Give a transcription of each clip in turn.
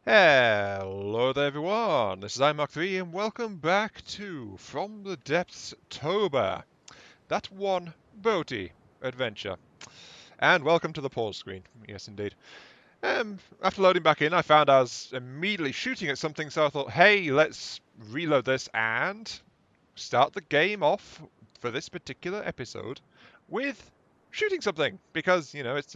Hello there everyone, this is iMark3 and welcome back to From the Depths ToBA, that one boaty adventure. And welcome to the pause screen, yes indeed. After loading back in I found I was immediately shooting at something, so I thought, hey, let's reload this and start the game off for this particular episode with shooting something, because, it's,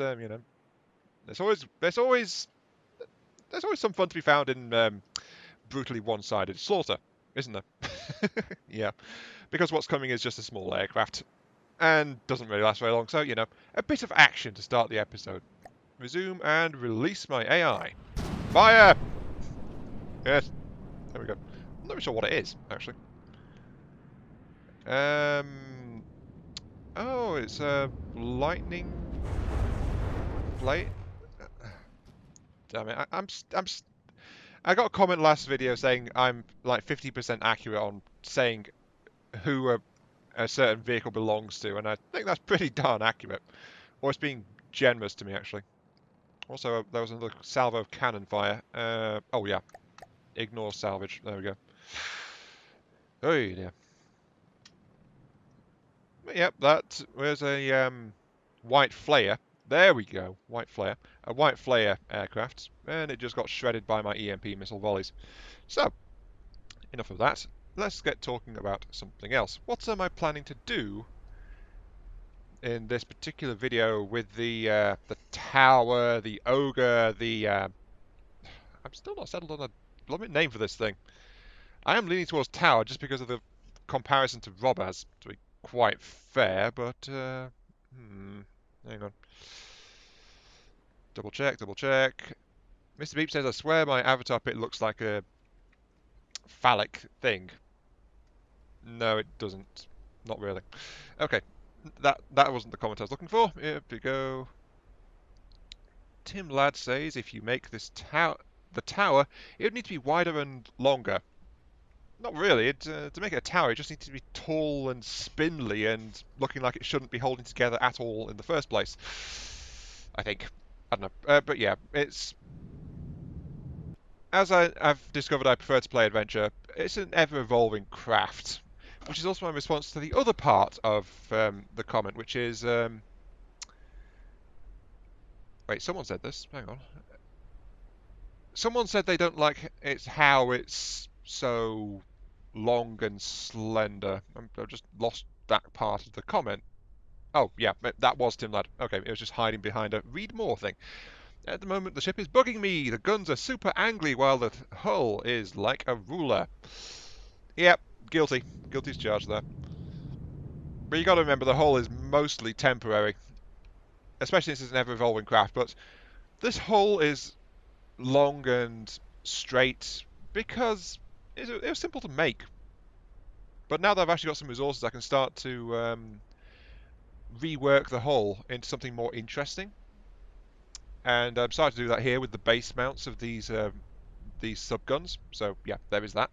there's always some fun to be found in brutally one-sided slaughter, isn't there? Yeah, because what's coming is just a small aircraft and doesn't really last very long, so, a bit of action to start the episode. Resume and release my AI. Fire! Yes, there we go. I'm not really sure what it is, actually. Um, oh, it's a lightning blade. Damn it, I got a comment last video saying I'm like 50% accurate on saying who a certain vehicle belongs to, and I think that's pretty darn accurate. Or it's being generous to me, actually. Also, there was another salvo of cannon fire. Oh yeah, ignore salvage. There we go. Oh yeah. Yep, that was a white flare. There we go, white flare. A white flare aircraft, and it just got shredded by my EMP missile volleys. So, enough of that. Let's get talking about something else. What am I planning to do in this particular video with the tower, the ogre, I'm still not settled on a blooming name for this thing. I am leaning towards tower just because of the comparison to Robaz, to be quite fair, but hang on. Double check, double check. Mr. Beep says, I swear my avatar pit looks like a phallic thing. No, it doesn't. Not really. Okay, that wasn't the comment I was looking for. Here we go. Tim Ladd says if you make this the tower, it would need to be wider and longer. Not really. To make it a tower, it just needs to be tall and spindly and looking like it shouldn't be holding together at all in the first place. I think. I don't know. But yeah, it's... As I've discovered I prefer to play adventure, it's an ever-evolving craft. Which is also my response to the other part of the comment, which is... Wait, someone said this. Hang on. Someone said they don't like how it's so long and slender. I've just lost that part of the comment. Oh, yeah, that was Tim Ladd. Okay, it was just hiding behind a read more thing. At the moment, the ship is bugging me. The guns are super angry while the hull is like a ruler. Yep, guilty. Guilty's charged there. But you got to remember, the hull is mostly temporary, especially since it's an ever-evolving craft. But this hull is long and straight because it was simple to make. But now that I've actually got some resources, I can start to rework the hull into something more interesting. And I'm starting to do that here with the base mounts of these subguns. So yeah, there is that.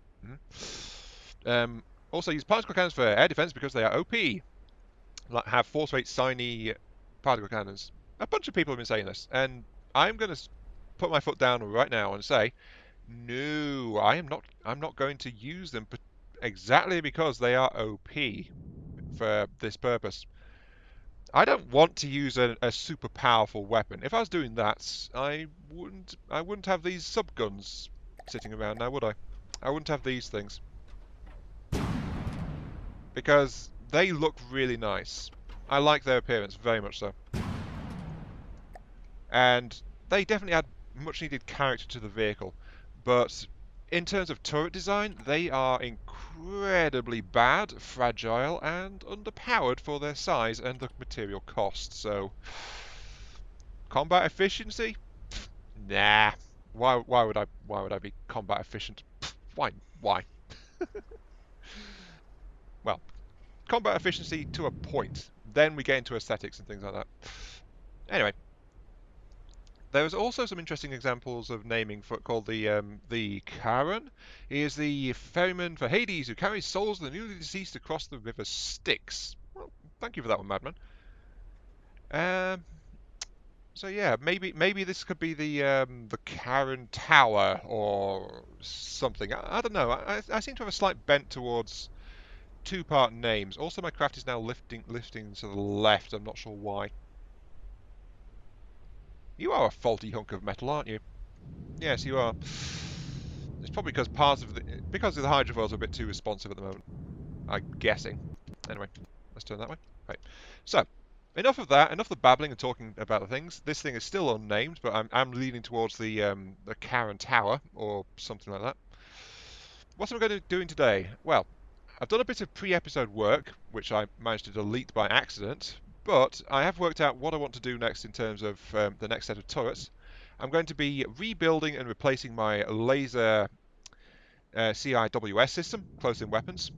Also use particle cannons for air defense because they are OP. Like, have force rate shiny particle cannons. A bunch of people have been saying this, and I'm going to put my foot down right now and say, no, I'm not going to use them exactly because they are OP for this purpose. I don't want to use a super powerful weapon. If I was doing that, I wouldn't have these subguns sitting around now, would I? I wouldn't have these things. Because they look really nice. I like their appearance, very much so. And they definitely add much needed character to the vehicle. But in terms of turret design, they are incredibly bad, fragile, and underpowered for their size and the material cost. So, combat efficiency? Nah. Why would I be combat efficient? Why? Well, combat efficiency to a point. Then we get into aesthetics and things like that. Anyway, there is also some interesting examples of naming for called the Charon. He is the ferryman for Hades who carries souls of the newly deceased across the river Styx. Well, thank you for that one, Madman. Um, So yeah, maybe this could be the Karen Tower or something. I don't know. I seem to have a slight bent towards two-part names. Also, my craft is now lifting to the left. I'm not sure why. You are a faulty hunk of metal, aren't you? Yes, you are. It's probably because because the hydrofoils are a bit too responsive at the moment. I'm guessing. Anyway, let's turn that way. Right. So, enough of that. Enough of the babbling and talking about the things. This thing is still unnamed, but I'm leaning towards the Karen Tower or something like that. What am I going to be doing today? Well, I've done a bit of pre-episode work, which I managed to delete by accident, but I have worked out what I want to do next in terms of the next set of turrets. I'm going to be rebuilding and replacing my laser CIWS system, close-in weapons,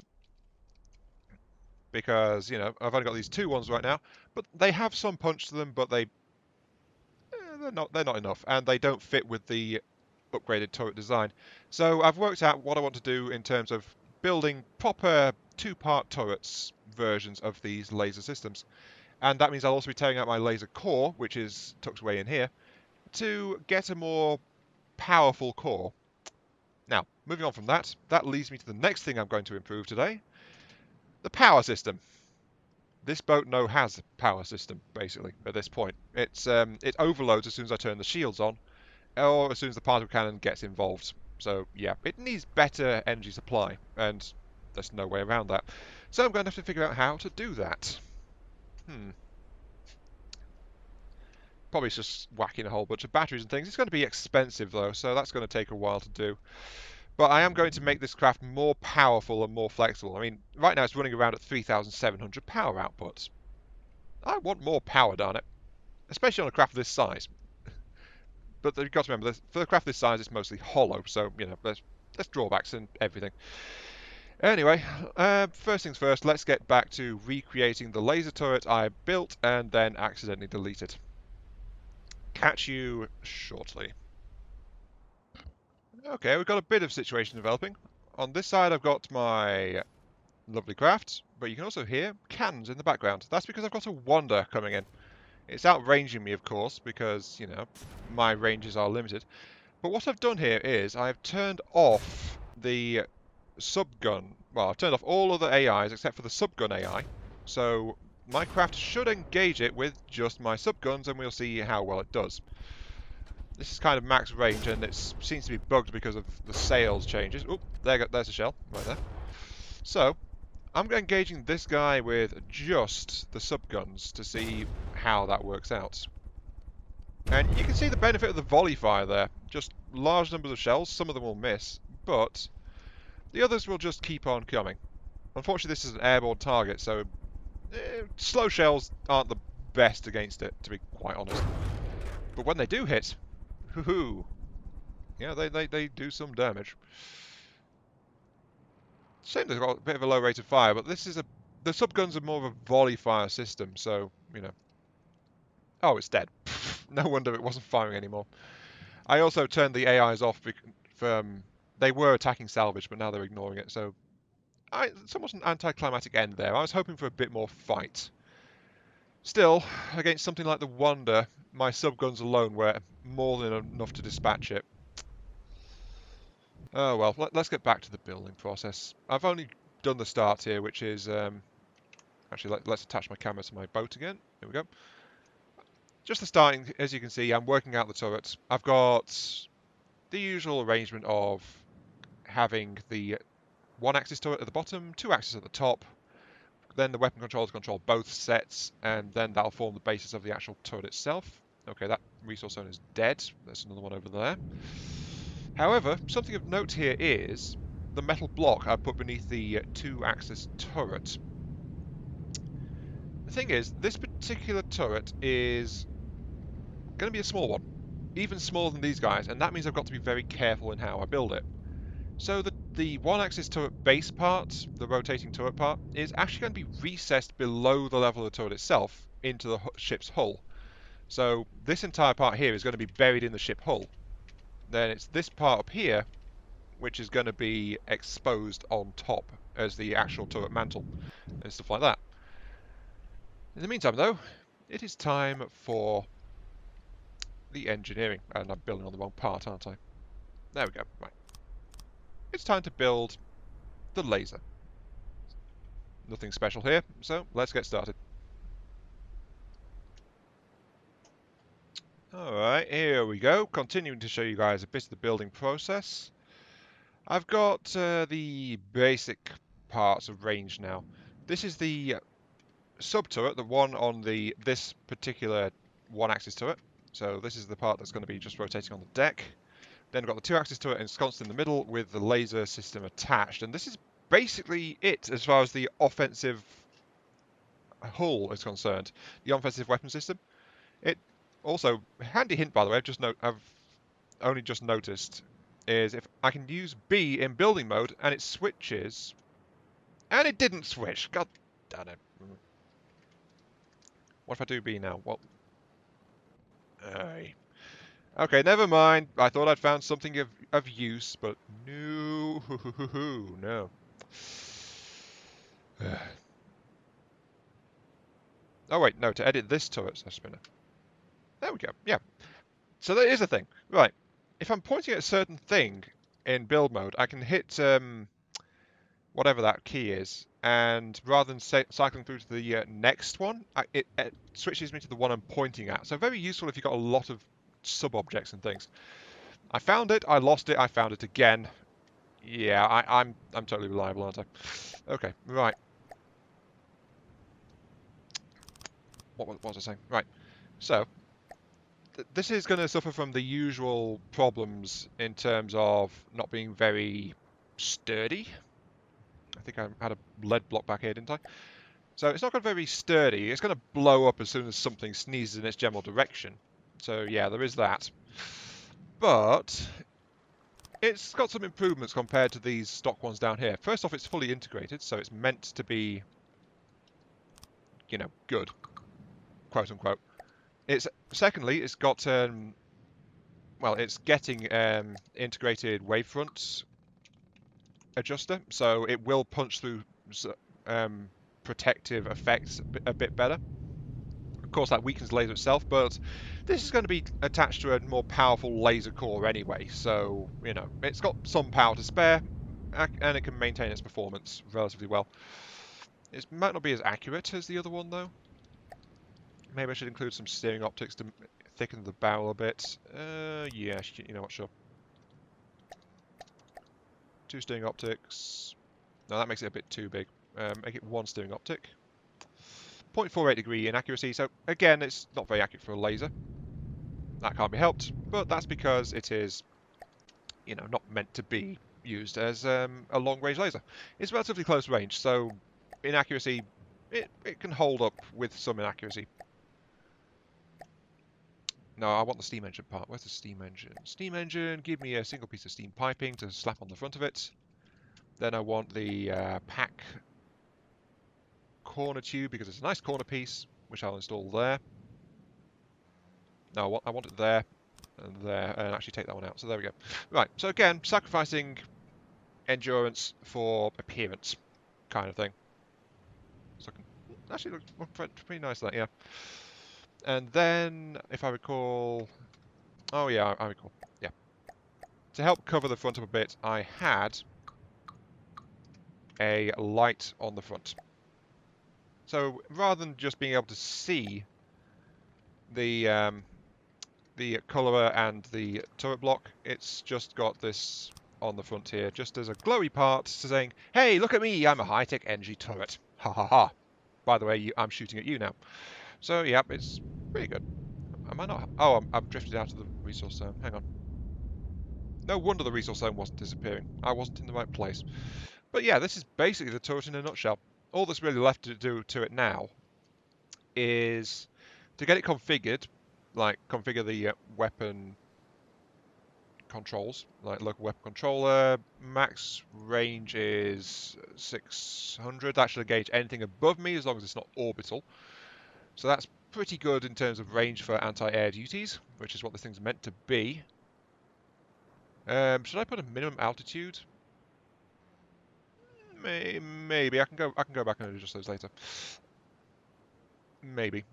because, you know, I've only got these two ones right now, but they have some punch to them, but they're not enough, and they don't fit with the upgraded turret design. So I've worked out what I want to do in terms of building proper two-part turrets versions of these laser systems. And that means I'll also be tearing out my laser core, which is tucked away in here, to get a more powerful core. Now, moving on from that, that leads me to the next thing I'm going to improve today, the power system. This boat now has a power system, basically, at this point. It overloads as soon as I turn the shields on, or as soon as the particle cannon gets involved. So yeah, it needs better energy supply, and there's no way around that. So I'm going to have to figure out how to do that. Probably just whacking a whole bunch of batteries and things. It's going to be expensive though, so that's going to take a while to do. But I am going to make this craft more powerful and more flexible. I mean, right now it's running around at 3,700 power output. I want more power, darn it. Especially on a craft this size. But you've got to remember, for a craft this size, it's mostly hollow, so, you know, there's drawbacks and everything. Anyway, first things first, let's get back to recreating the laser turret I built and then accidentally deleted. Catch you shortly. Okay, we've got a bit of situation developing. On this side, I've got my lovely craft, but you can also hear cannons in the background. That's because I've got a wander coming in. It's outranging me, of course, because, you know, my ranges are limited. But what I've done here is I've turned off the subgun. Well, I've turned off all other AIs except for the subgun AI. So my craft should engage it with just my subguns, and we'll see how well it does. This is kind of max range, and it seems to be bugged because of the sails changes. Oop, there's a shell right there. So I'm engaging this guy with just the subguns to see how that works out. And you can see the benefit of the volley fire there. Just large numbers of shells, some of them will miss, but the others will just keep on coming. Unfortunately, this is an airborne target, so slow shells aren't the best against it, to be quite honest. But when they do hit, hoo-hoo, yeah, they do some damage. Shame they've got a bit of a low rate of fire, but the subguns are more of a volley fire system, so, you know. Oh, it's dead. No wonder it wasn't firing anymore. I also turned the AIs off because they were attacking salvage, but now they're ignoring it, so somewhat an anticlimactic end there. I was hoping for a bit more fight. Still, against something like the Wonder, my subguns alone were more than enough to dispatch it. Oh well, let's get back to the building process. I've only done the start here, which is... actually, let's attach my camera to my boat again. Here we go. Just the starting, as you can see, I'm working out the turrets. I've got the usual arrangement of having the one-axis turret at the bottom, two-axis at the top, then the weapon controllers control both sets, and then that'll form the basis of the actual turret itself. Okay, that resource zone is dead. There's another one over there. However, something of note here is the metal block I put beneath the two-axis turret. The thing is, this particular turret is going to be a small one, even smaller than these guys, and that means I've got to be very careful in how I build it. So the one-axis turret base part, the rotating turret part, is actually going to be recessed below the level of the turret itself into the ship's hull. So this entire part here is going to be buried in the ship hull. Then it's this part up here which is going to be exposed on top as the actual turret mantle and stuff like that. In the meantime, though, it is time for the engineering. And I'm building on the wrong part, aren't I? There we go. Right. It's time to build the laser. Nothing special here, so let's get started. Alright, here we go. Continuing to show you guys a bit of the building process. I've got the basic parts arranged now. This is the sub-turret, the one on this particular one-axis turret. So this is the part that's going to be just rotating on the deck. Then we've got the two-axis turret ensconced in the middle with the laser system attached. And this is basically it as far as the offensive hull is concerned. The offensive weapon system. It also, handy hint by the way, I've only just noticed, is if I can use B in building mode and it switches, and it didn't switch. God damn it. What if I do B now? Well, okay, never mind. I thought I'd found something of use, but no, no. Oh wait, no, to edit this turret spinner. There we go, yeah. So that is a thing. Right, if I'm pointing at a certain thing in build mode, I can hit whatever that key is, and rather than cycling through to the next one, it switches me to the one I'm pointing at. So very useful if you've got a lot of sub-objects and things. I found it, I lost it, I found it again. Yeah, I'm totally reliable, aren't I? Okay, right. What was I saying? Right. So this is going to suffer from the usual problems in terms of not being very sturdy. I think I had a lead block back here, didn't I? So it's not going to be very sturdy. It's going to blow up as soon as something sneezes in its general direction. So yeah, there is that. But it's got some improvements compared to these stock ones down here. First off, it's fully integrated, so it's meant to be, you know, good, quote unquote. Secondly, it's got well, it's getting integrated wavefront adjuster, so it will punch through protective effects a bit better. Of course, that weakens the laser itself, but this is going to be attached to a more powerful laser core anyway, so, you know, it's got some power to spare, and it can maintain its performance relatively well. It might not be as accurate as the other one, though. Maybe I should include some steering optics to thicken the barrel a bit. Yeah, you know what, sure. 2 steering optics. No, that makes it a bit too big. Make it 1 steering optic. 0.48 degree inaccuracy, so again, it's not very accurate for a laser. That can't be helped, but that's because it is, you know, not meant to be used as a long-range laser. It's relatively close range, so inaccuracy, it can hold up with some inaccuracy. No, I want the steam engine part. Where's the steam engine? Steam engine, give me a single piece of steam piping to slap on the front of it. Then I want the pack corner tube because it's a nice corner piece, which I'll install there. No, I want it there and actually take that one out. So there we go. Right, so again, sacrificing endurance for appearance kind of thing. So I can actually look pretty nice, that, yeah. And then, if I recall... Oh yeah, I recall. Yeah. To help cover the front up a bit, I had a light on the front. So rather than just being able to see the colour and the turret block, it's just got this on the front here, just as a glowy part saying, hey, look at me, I'm a high-tech energy turret. Ha ha ha. By the way, I'm shooting at you now. So, yeah, it's pretty good. Am I not? Oh, I've drifted out of the resource zone. Hang on. No wonder the resource zone wasn't disappearing. I wasn't in the right place. But yeah, this is basically the turret in a nutshell. All that's really left to do to it now is to get it configured, like configure the weapon controls, like local weapon controller. Max range is 600. That should engage anything above me as long as it's not orbital. So that's pretty good in terms of range for anti-air duties, which is what this thing's meant to be. Should I put a minimum altitude? Maybe I can go back and adjust those later. Maybe.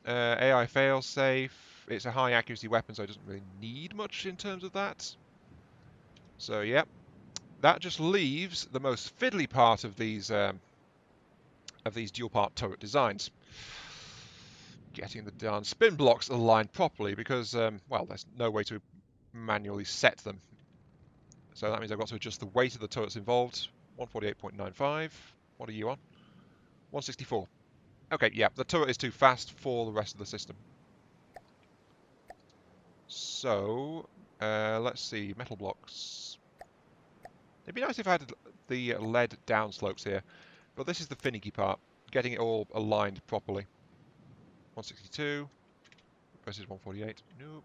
AI failsafe. it's a high accuracy weapon, so it doesn't really need much in terms of that. So yeah, that just leaves the most fiddly part of these dual part turret designs. Getting the darn spin blocks aligned properly, because well, there's no way to manually set them. So that means I've got to adjust the weight of the turrets involved. 148.95. What are you on? 164. Okay, yeah, the turret is too fast for the rest of the system. So, let's see, metal blocks. It'd be nice if I had the lead downslopes here, but this is the finicky part, getting it all aligned properly. 162 versus 148. Nope.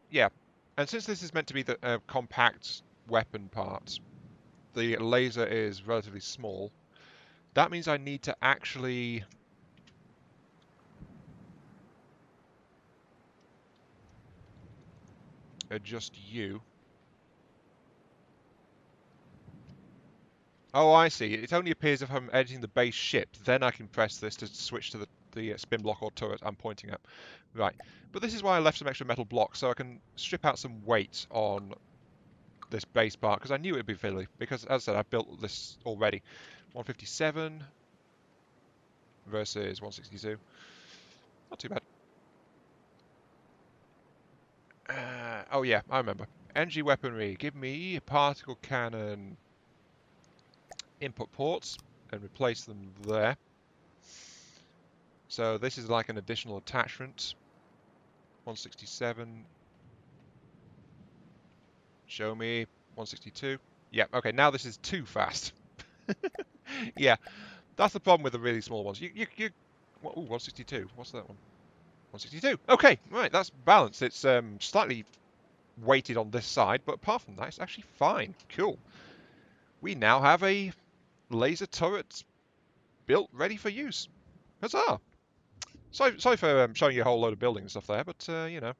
Yeah, and since this is meant to be the compact weapon part, the laser is relatively small. That means I need to actually adjust you. Oh, I see. It only appears if I'm editing the base ship. Then I can press this to switch to the spin block or turret I'm pointing at. Right. But this is why I left some extra metal blocks, so I can strip out some weight on this base part, because I knew it would be fiddly. Because, as I said, I've built this already. 157 versus 162. Not too bad. Oh yeah, I remember. Energy weaponry. Give me particle cannon input ports and replace them there. So this is like an additional attachment. 167. Show me. 162. Yeah, okay, now this is too fast. Yeah, that's the problem with the really small ones. Ooh, 162. What's that one? 162. Okay, right, that's balanced. It's slightly weighted on this side, but apart from that, it's actually fine. Cool. We now have a laser turret built, ready for use. Huzzah! Sorry for showing you a whole load of building and stuff there, but, you know,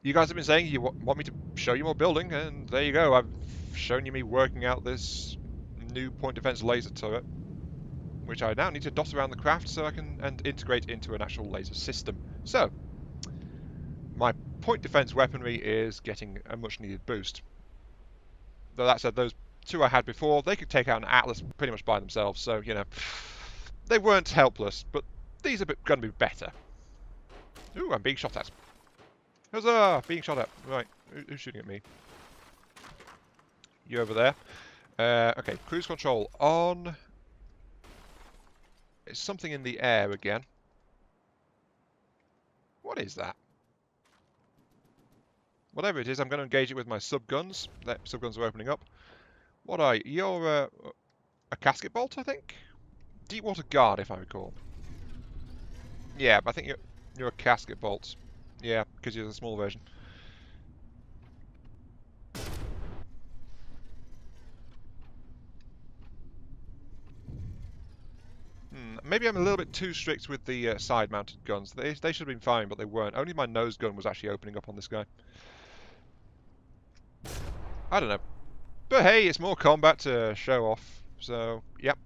you guys have been saying you want me to show you more building, and there you go. I've shown you me working out this new point defense laser turret, which I now need to dot around the craft so I can integrate into an actual laser system. So, my point defense weaponry is getting a much needed boost. Though that said, those two I had before, they could take out an Atlas pretty much by themselves, so, you know, they weren't helpless, but these are going to be better. Ooh, I'm being shot at. Huzzah! Being shot at. Right, who's shooting at me? You over there. Okay, cruise control on. It's something in the air again. What is that? Whatever it is, I'm going to engage it with my sub-guns. The sub-guns are opening up. What are you? You're a casket bolt, I think? Deepwater guard, if I recall. Yeah, but I think you're a casket bolt. Yeah, because you're the small version. Maybe I'm a little bit too strict with the side-mounted guns. They should have been fine, but they weren't. Only my nose gun was actually opening up on this guy. I don't know. But hey, it's more combat to show off. So, yep.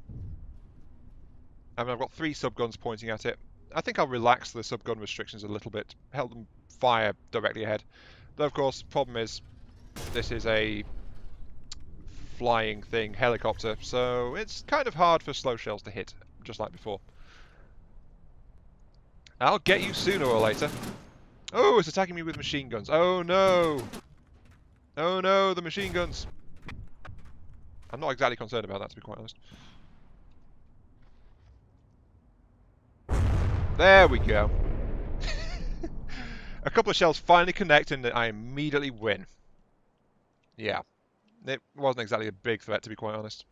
I mean, I've got 3 sub-guns pointing at it. I think I'll relax the sub-gun restrictions a little bit. Help them fire directly ahead. Though, of course, the problem is this is a flying thing, helicopter, so it's kind of hard for slow shells to hit, just like before. I'll get you sooner or later. Oh, it's attacking me with machine guns. Oh no! Oh no, the machine guns! I'm not exactly concerned about that, to be quite honest. There we go. A couple of shells finally connect and I immediately win. Yeah. It wasn't exactly a big threat, to be quite honest.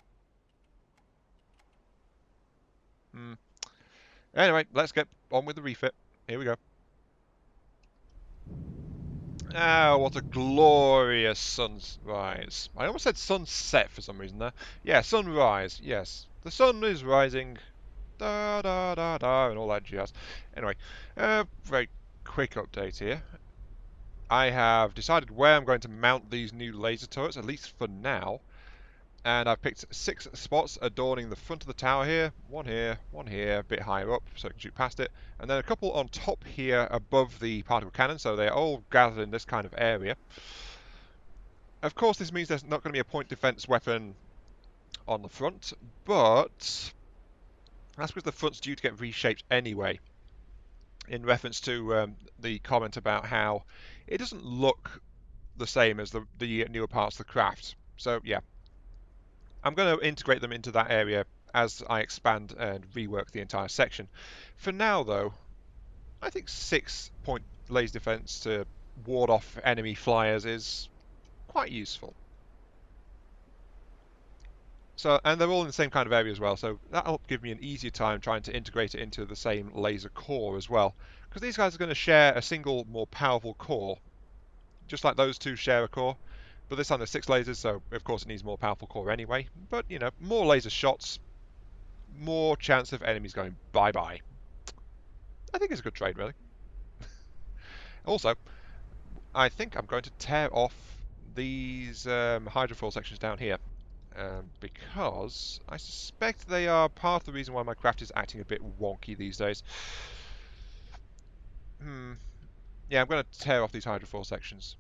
Anyway, let's get on with the refit. Here we go. Ah, what a glorious sunrise. I almost said sunset for some reason there. Yeah, sunrise, yes. The sun is rising. Da da da da, and all that jazz. Anyway, very quick update here. I have decided where I'm going to mount these new laser turrets, at least for now. And I've picked 6 spots adorning the front of the tower here. One here, a bit higher up so I can shoot past it. And then a couple on top here above the particle cannon, so they're all gathered in this kind of area. Of course, this means there's not going to be a point defense weapon on the front, but that's because the front's due to get reshaped anyway, in reference to the comment about how it doesn't look the same as the newer parts of the craft. So yeah, I'm going to integrate them into that area as I expand and rework the entire section. For now though, I think 6-point laser defense to ward off enemy flyers is quite useful. So, and they're all in the same kind of area as well, so that'll give me an easier time trying to integrate it into the same laser core as well. Because these guys are going to share a single, more powerful core, just like those two share a core. But this time there's 6 lasers, so of course it needs a more powerful core anyway. But, you know, more laser shots, more chance of enemies going bye-bye. I think it's a good trade, really. Also, I think I'm going to tear off these hydrofoil sections down here. Because I suspect they are part of the reason why my craft is acting a bit wonky these days. Yeah, I'm going to tear off these hydrofoil sections.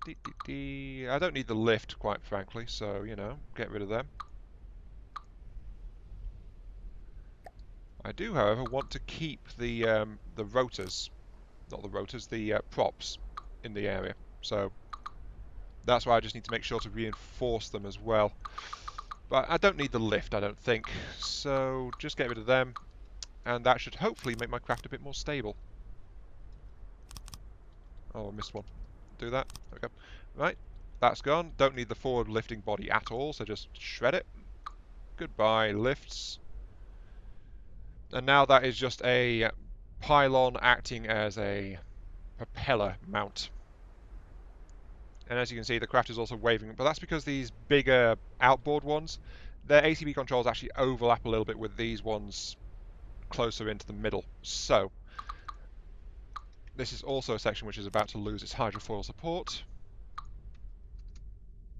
I don't need the lift, quite frankly, so, you know, get rid of them. I do, however, want to keep the rotors, not the rotors, the props in the area. So that's why I just need to make sure to reinforce them as well. But I don't need the lift, I don't think. So just get rid of them, and that should hopefully make my craft a bit more stable. Oh, I missed one. Do that. There we go. Right, that's gone. Don't need the forward lifting body at all, so just shred it. Goodbye, lifts. And now that is just a pylon acting as a propeller mount. And as you can see, the craft is also waving, but that's because these bigger outboard ones, their ATB controls actually overlap a little bit with these ones closer into the middle. So this is also a section which is about to lose its hydrofoil support,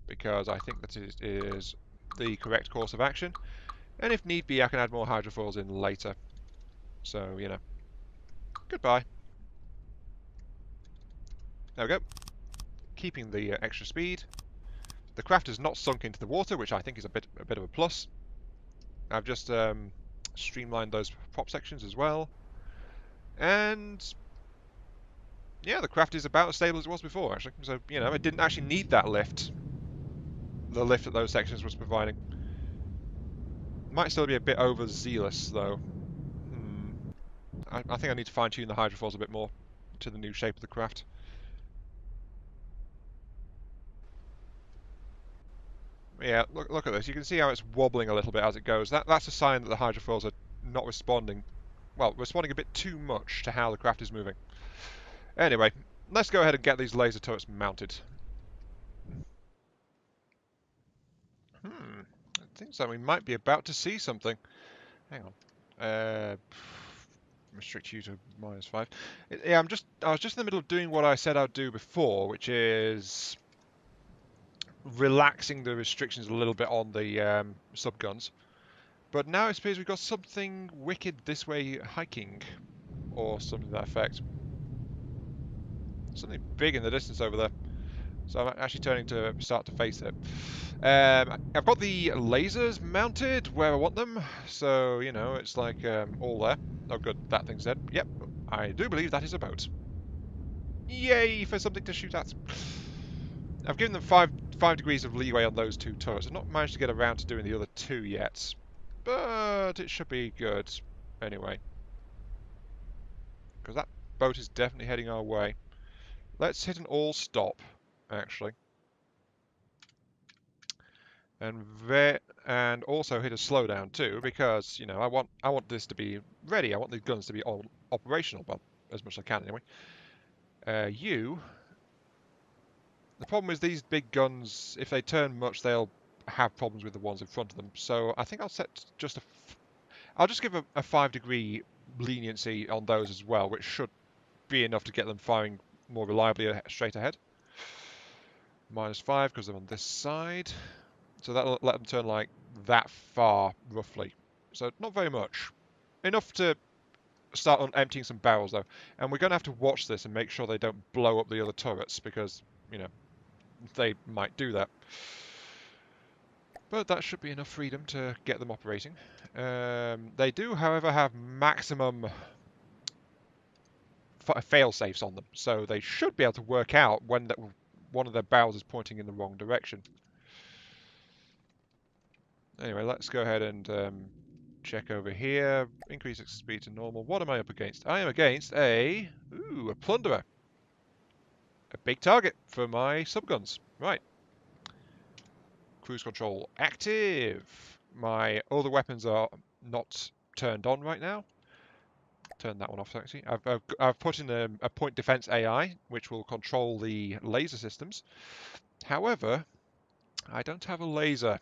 because I think that it is the correct course of action. And if need be, I can add more hydrofoils in later. So, you know, goodbye. There we go. Keeping the extra speed. The craft has not sunk into the water, which I think is a bit of a plus. I've just streamlined those prop sections as well. And yeah, the craft is about as stable as it was before, actually. So, you know, it didn't actually need that lift. The lift that those sections was providing. Might still be a bit overzealous, though. I think I need to fine-tune the hydrofoils a bit more to the new shape of the craft. Yeah, look at this. You can see how it's wobbling a little bit as it goes. That's a sign that the hydrofoils are not responding, well, responding a bit too much to how the craft is moving. Anyway, let's go ahead and get these laser turrets mounted. I think so. We might be about to see something. Hang on. Restrict you to -5. Yeah, I was just in the middle of doing what I said I'd do before, which is relaxing the restrictions a little bit on the subguns. But now it appears we've got something wicked this way hiking, or something to that effect. Something big in the distance over there. So I'm actually turning to start to face it. I've got the lasers mounted where I want them, so, you know, it's like all there. Oh good, that thing's dead. Yep, I do believe that is a boat. Yay, for something to shoot at. I've given them five degrees of leeway on those 2 turrets. I've not managed to get around to doing the other 2 yet, but it should be good anyway. Because that boat is definitely heading our way. Let's hit an all stop, actually. And also hit a slowdown too, because, you know, I want this to be ready. I want these guns to be all operational, well, as much as I can anyway. The problem is these big guns, if they turn much, they'll have problems with the ones in front of them. So I think I'll set just I'll just give a 5-degree leniency on those as well, which should be enough to get them firing more reliably straight ahead. -5 because they're on this side. So that'll let them turn like that far, roughly. So not very much. Enough to start on emptying some barrels, though. And we're going to have to watch this and make sure they don't blow up the other turrets, because, you know, they might do that. But that should be enough freedom to get them operating. They do, however, have maximum fail-safes on them, so they should be able to work out when one of their barrels is pointing in the wrong direction. Anyway, let's go ahead and check over here. Increase speed to normal. What am I up against? I am against a plunderer. A big target for my subguns. Right. Cruise control active. My other weapons are not turned on right now. Turn that one off, actually. I've put in a point defense AI, which will control the laser systems. However, I don't have a laser.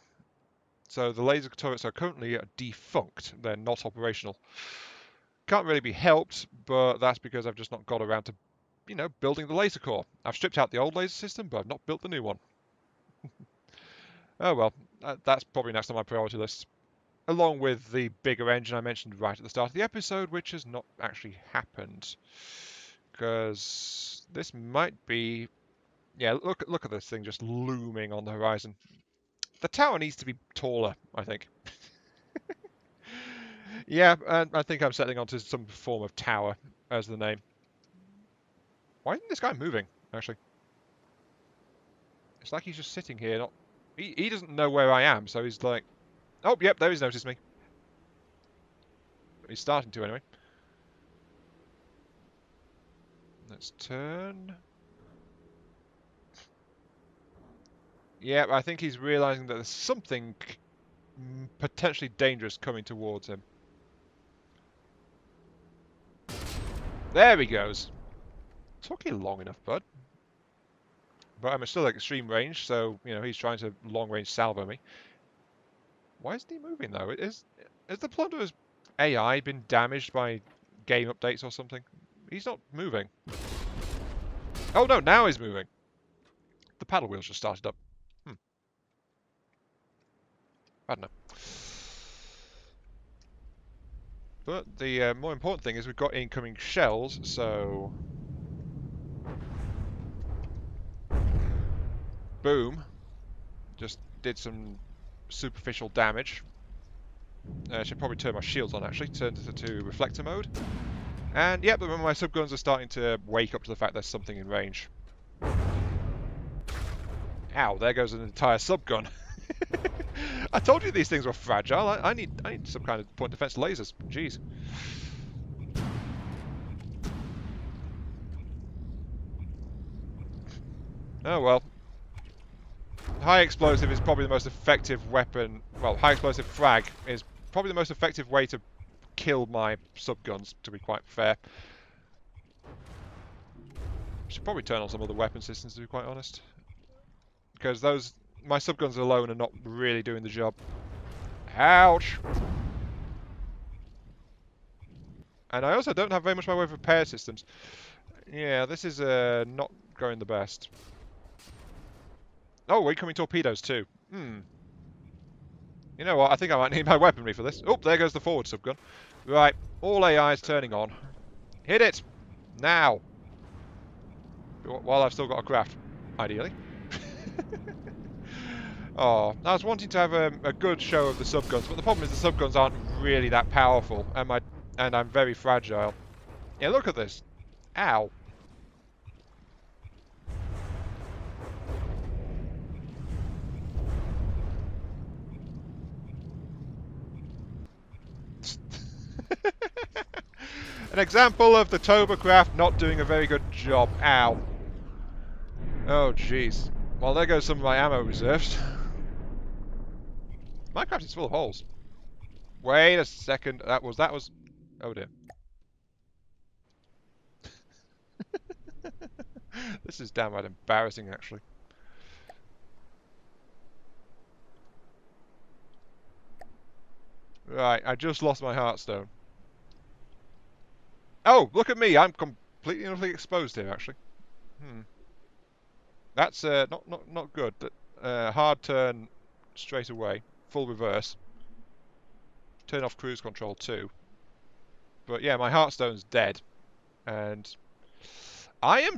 So the laser turrets are currently defunct. They're not operational. Can't really be helped, but that's because I've just not got around to, you know, building the laser core. I've stripped out the old laser system, but I've not built the new one. Oh well, that's probably next on my priority list. Along with the bigger engine I mentioned right at the start of the episode, which has not actually happened. Because this might be... Yeah, look at this thing just looming on the horizon. The tower needs to be taller, I think. Yeah, I think I'm settling onto some form of tower as the name. Why isn't this guy moving, actually? It's like he's just sitting here. He doesn't know where I am, so he's like... Oh, yep, there he's noticed me. He's starting to, anyway. Let's turn. Yeah, I think he's realising that there's something potentially dangerous coming towards him. There he goes. Took you long enough, bud. But I'm still at extreme range, so, you know, he's trying to long-range salvo me. Why isn't he moving, though? Has the Plunderer's AI been damaged by game updates or something? He's not moving. Oh, no, now he's moving. The paddle wheels just started up. I don't know. But the more important thing is we've got incoming shells, so... Boom. Just did some superficial damage. I should probably turn my shields on, actually. Turn to reflector mode. And, yep, my subguns are starting to wake up to the fact there's something in range. Ow, there goes an entire subgun. I told you these things were fragile. I need some kind of point defense lasers. Jeez. Oh well. High explosive is probably the most effective weapon. Well, high explosive frag is probably the most effective way to kill my subguns, to be quite fair. Should probably turn on some other weapon systems, to be quite honest. Because my subguns alone are not really doing the job. Ouch! And I also don't have very much by way of repair systems. Yeah, this is not going the best. Oh, incoming torpedoes too. You know what? I think I might need my weaponry for this. Oh, there goes the forward subgun. Right, all AIs turning on. Hit it! Now! While I've still got a craft, ideally. Oh, I was wanting to have a good show of the subguns, but the problem is the subguns aren't really that powerful, and I'm very fragile. Yeah, look at this. Ow. An example of the ToBA craft not doing a very good job. Ow. Oh, jeez. Well, there goes some of my ammo reserves. My craft is full of holes. Wait a second. That was... Oh, dear. This is downright embarrassing, actually. Right, I just lost my heartstone. Oh, look at me. I'm completely and utterly exposed here, actually. That's not good. Hard turn straight away. Full reverse. Turn off cruise control too. But yeah, my Heartstone's dead, and I am.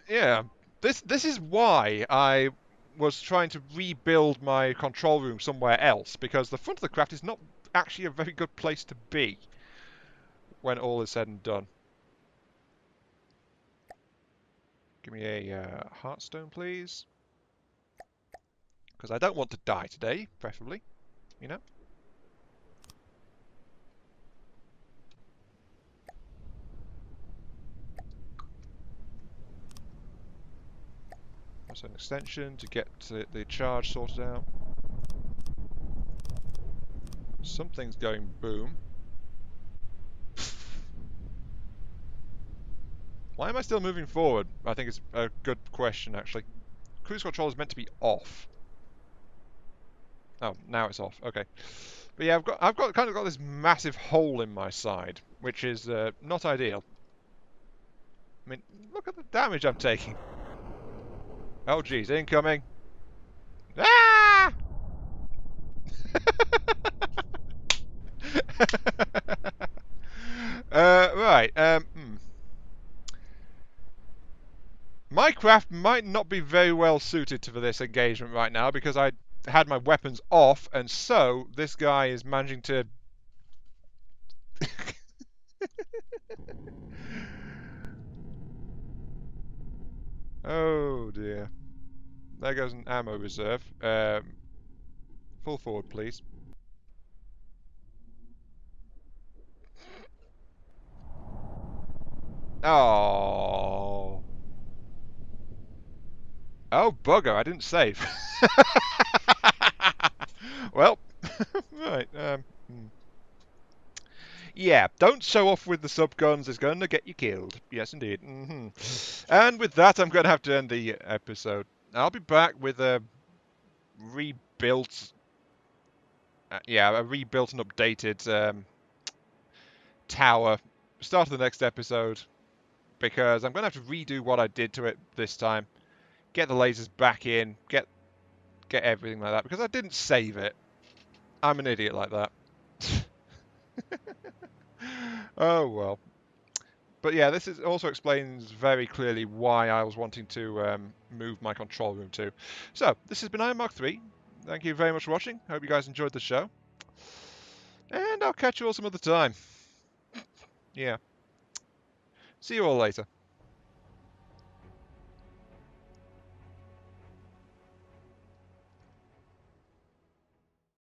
Yeah, this is why I was trying to rebuild my control room somewhere else, because the front of the craft is not actually a very good place to be when all is said and done. Give me a Heartstone, please, because I don't want to die today, preferably, you know. That's an extension to get the charge sorted out. Something's going boom. Why am I still moving forward? I think it's a good question, actually. Cruise control is meant to be off. Oh, now it's off. Okay. But yeah, I've kind of got this massive hole in my side, which is not ideal. I mean, look at the damage I'm taking. Oh, geez, incoming. Ah! Right. My craft might not be very well suited to this engagement right now because I had my weapons off, and so this guy is managing to. Oh dear. There goes an ammo reserve. Full forward, please. Oh. Oh, bugger, I didn't save. Well, right. Yeah, don't show off with the subguns. It's going to get you killed. Yes, indeed. And with that, I'm going to have to end the episode. I'll be back with a rebuilt, a rebuilt and updated tower. Start of the next episode, because I'm going to have to redo what I did to it this time. Get the lasers back in. Get everything like that, because I didn't save it. I'm an idiot like that. Oh well. But yeah, this also explains very clearly why I was wanting to move my control room too. So, this has been Iron Mark 3. Thank you very much for watching. Hope you guys enjoyed the show. And I'll catch you all some other time. Yeah. See you all later.